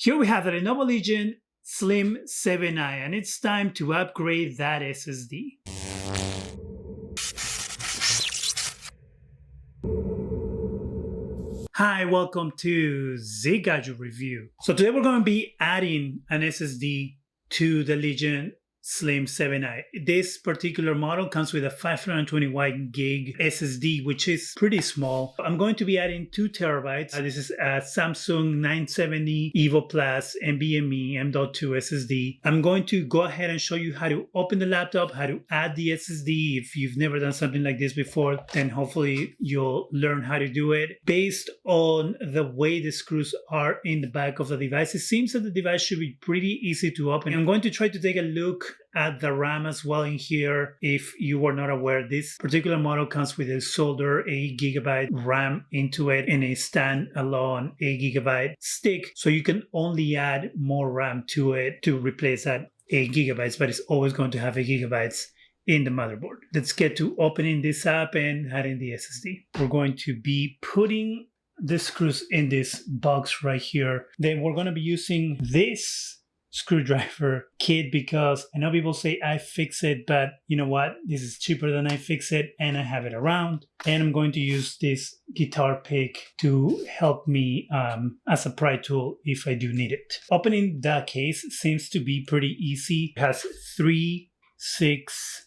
Here we have the Lenovo Legion Slim 7i, and it's time to upgrade that SSD. Hi, welcome to Zgadgetreview. So today we're going to be adding an SSD to the Legion Slim 7i. This particular model comes with a 521 gig SSD, which is pretty small. I'm going to be adding 2 terabytes. This is a Samsung 970 EVO Plus NVMe M.2 SSD. I'm going to go ahead and show you how to open the laptop, how to add the SSD. If you've never done something like this before, then hopefully you'll learn how to do it. Based on the way the screws are in the back of the device, it seems that the device should be pretty easy to open. I'm going to try to take a look at the RAM as well in here. If you were not aware, this particular model comes with a solder 8GB RAM into it and a standalone 8GB stick, so you can only add more RAM to it to replace that 8GB, but it's always going to have 8GB in the motherboard. Let's get to opening this up and adding the SSD. We're going to be putting the screws in this box right here. Then we're going to be using this screwdriver kit because I know people say iFixit, but you know what? This is cheaper than iFixit and I have it around. And I'm going to use this guitar pick to help me as a pry tool if I do need it. Opening the case seems to be pretty easy. It has 3, 6,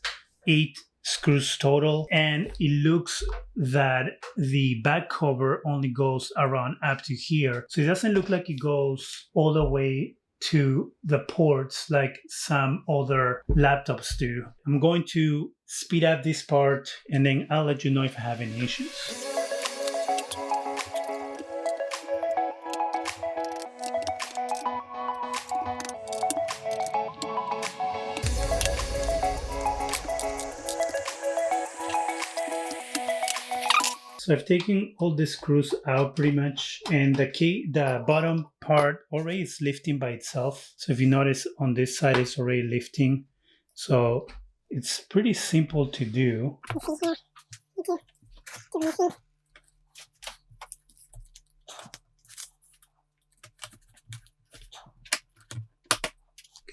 8 screws total, and it looks that the back cover only goes around up to here. So it doesn't look like it goes all the way to the ports like some other laptops do. I'm going to speed up this part and then I'll let you know if I have any issues. So I've taken all the screws out pretty much, and the bottom part already is lifting by itself. So if you notice on this side, it's already lifting. So it's pretty simple to do.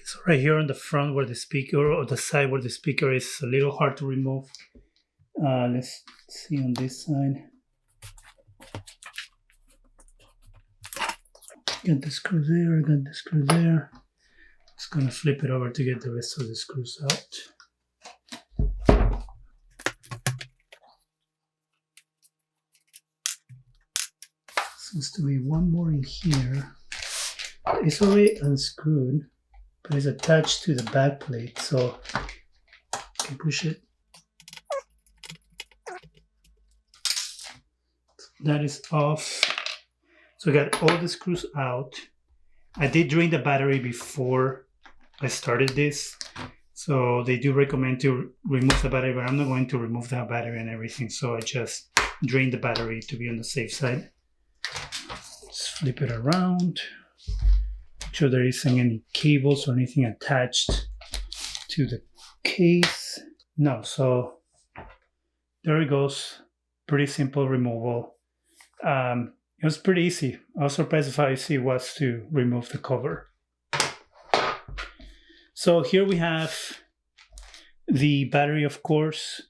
So right here on the front where the speaker, or the side where the speaker is, a little hard to remove. Let's see on this side. Got the screw there, got the screw there. Just gonna flip it over to get the rest of the screws out. Seems to be one more in here. It's already unscrewed, but it's attached to the back plate, so I can push it. That is off. So I got all the screws out. I did drain the battery before I started this. So they do recommend to remove the battery, but I'm not going to remove the battery and everything. So I just drained the battery to be on the safe side. Just flip it around. Make sure there isn't any cables or anything attached to the case. No, so there it goes. Pretty simple removal. It was pretty easy. I was surprised of how easy it was to remove the cover. So here we have the battery, of course.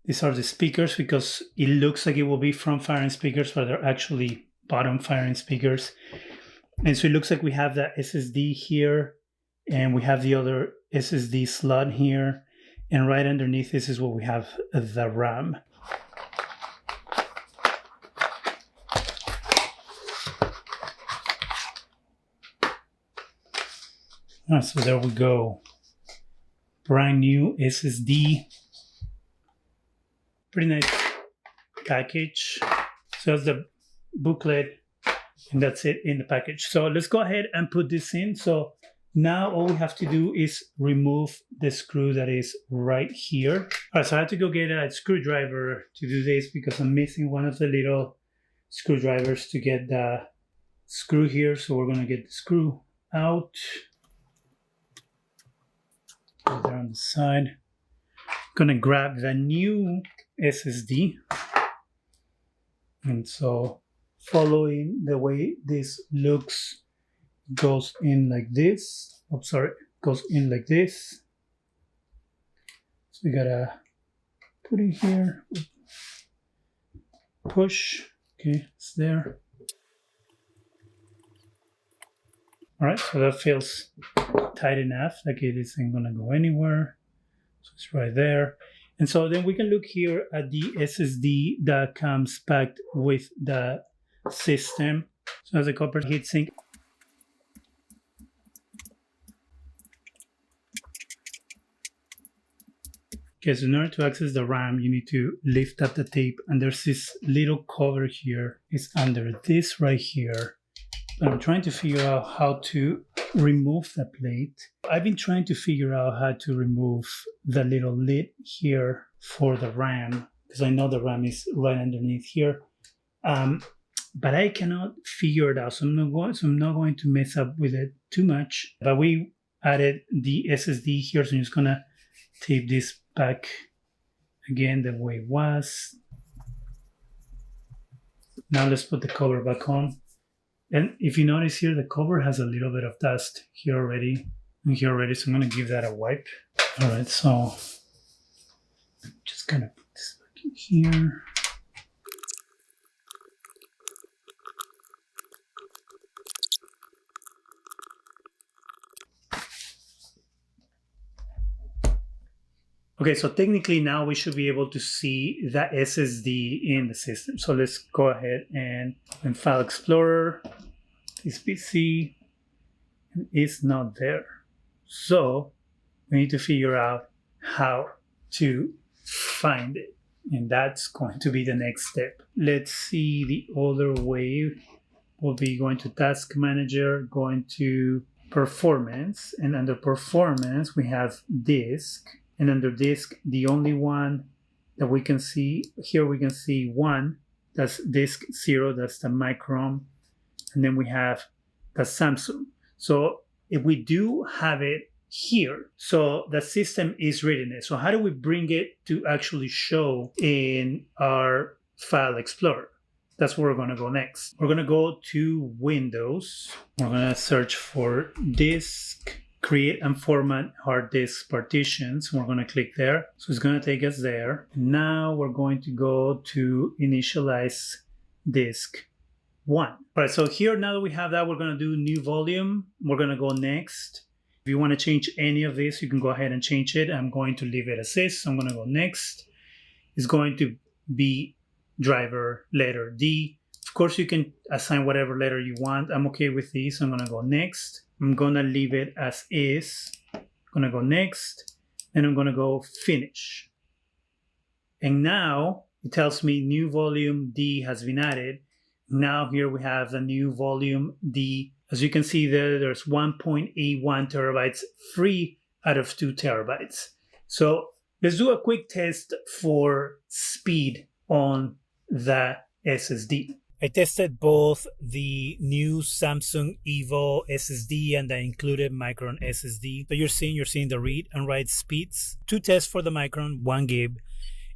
These are the speakers because it looks like it will be front firing speakers, but they're actually bottom firing speakers. And so it looks like we have the SSD here and we have the other SSD slot here. And right underneath this is what we have, the RAM. So there we go. Brand new SSD. Pretty nice package. So that's the booklet, and that's it in the package. So let's go ahead and put this in. So now all we have to do is remove the screw that is right here. All right, so I had to go get a screwdriver to do this because I'm missing one of the little screwdrivers to get the screw here. So we're gonna get the screw out. There on the side. Gonna grab the new SSD, and so following the way this looks, goes in like this. Oh, sorry, goes in like this. So we gotta put it here. Push. Okay, it's there. All right, so that feels tight enough, like it isn't gonna go anywhere. So it's right there. And so then we can look here at the SSD that comes packed with the system. So as a copper heatsink. Okay, so in order to access the RAM, you need to lift up the tape, and there's this little cover here. It's under this right here. I'm trying to figure out how to remove the plate. I've been trying to figure out how to remove the little lid here for the RAM, because I know the RAM is right underneath here. But I cannot figure it out, so I'm not going to mess up with it too much. But we added the SSD here, so I'm just gonna tape this back again the way it was. Now let's put the cover back on. And if you notice here, the cover has a little bit of dust here already, and here already, so I'm gonna give that a wipe. All right, so just gonna put this back in here. Okay, so technically now we should be able to see the SSD in the system. So let's go ahead and in File Explorer, this PC is not there. So we need to figure out how to find it. And that's going to be the next step. Let's see, the other way will be going to Task Manager, going to Performance, and under Performance we have Disk. And under disk, the only one that we can see, here we can see one, that's disk 0, that's the Micron. And then we have the Samsung. So if we do have it here, so the system is reading it. So how do we bring it to actually show in our File Explorer? That's where we're gonna go next. We're gonna go to Windows. We're gonna search for Disk, Create and Format Hard Disk Partitions. We're going to click there. So it's going to take us there. Now we're going to go to Initialize Disk 1. All right, so here, now that we have that, we're going to do New Volume. We're going to go Next. If you want to change any of this, you can go ahead and change it. I'm going to leave it as is. So I'm going to go Next. It's going to be driver letter D. Of course, you can assign whatever letter you want. I'm okay with these. So I'm going to go Next. I'm gonna leave it as is. I'm gonna go next, and I'm gonna go finish. And now it tells me new volume D has been added. Now here we have the new volume D. As you can see there, there's 1.81 terabytes free out of 2 terabytes. So let's do a quick test for speed on the SSD. I tested both the new Samsung EVO SSD and the included Micron SSD. So you're seeing the read and write speeds. 2 tests for the Micron, 1 gig,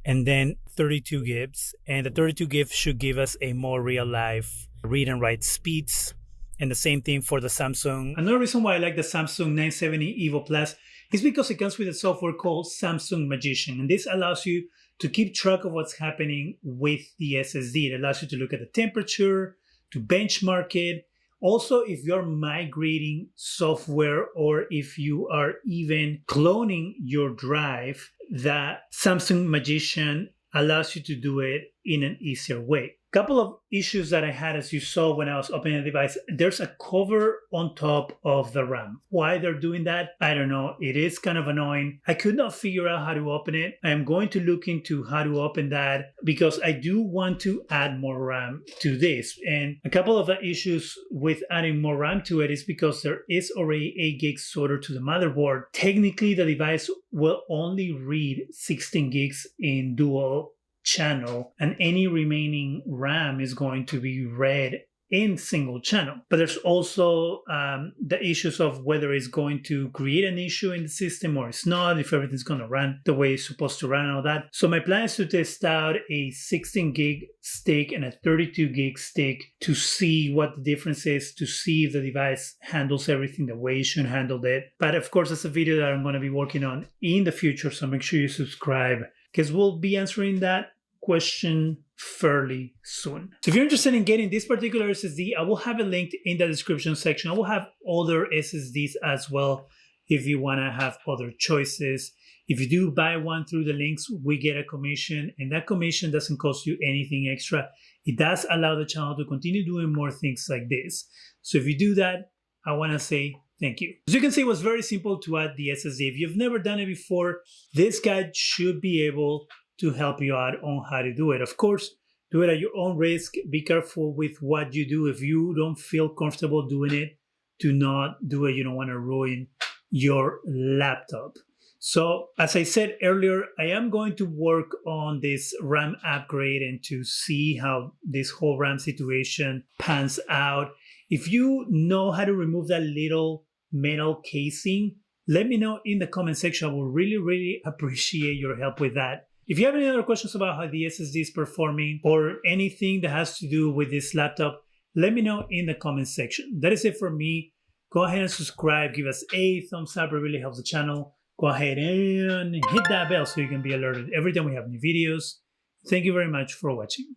and then 32 gigs. And the 32 gigs should give us a more real-life read and write speeds. And the same thing for the Samsung. Another reason why I like the Samsung 970 EVO Plus is because it comes with a software called Samsung Magician. And this allows you to keep track of what's happening with the SSD. It allows you to look at the temperature, to benchmark it. Also, if you're migrating software or if you are even cloning your drive, the Samsung Magician allows you to do it in an easier way. Couple of issues that I had, as you saw when I was opening the device, there's a cover on top of the RAM. Why they're doing that, I don't know. It is kind of annoying. I could not figure out how to open it. I am going to look into how to open that because I do want to add more RAM to this. And a couple of the issues with adding more RAM to it is because there is already 8 gigs soldered to the motherboard. Technically, the device will only read 16 gigs in dual channel, and any remaining RAM is going to be read in single channel. But there's also the issues of whether it's going to create an issue in the system or it's not, if everything's going to run the way it's supposed to run and all that. So my plan is to test out a 16 gig stick and a 32 gig stick to see what the difference is, to see if the device handles everything the way it should handle it. But of course, that's a video that I'm going to be working on in the future, so make sure you subscribe because we'll be answering that question fairly soon. So if you're interested in getting this particular SSD, I will have it linked in the description section. I will have other SSDs as well if you want to have other choices. If you do buy one through the links, we get a commission, and that commission doesn't cost you anything extra. It does allow the channel to continue doing more things like this. So if you do that, I want to say thank you. As you can see, it was very simple to add the SSD. If you've never done it before, this guide should be able to help you out on how to do it. Of course, do it at your own risk. Be careful with what you do. If you don't feel comfortable doing it, do not do it. You don't want to ruin your laptop. So as I said earlier, I am going to work on this RAM upgrade and to see how this whole RAM situation pans out. If you know how to remove that little metal casing, let me know in the comment section. I will really appreciate your help with that. If you have any other questions about how the SSD is performing or anything that has to do with this laptop, let me know in the comment section. That is it for me. Go ahead and subscribe. Give us a thumbs up. It really helps the channel. Go ahead and hit that bell so you can be alerted every time we have new videos. Thank you very much for watching.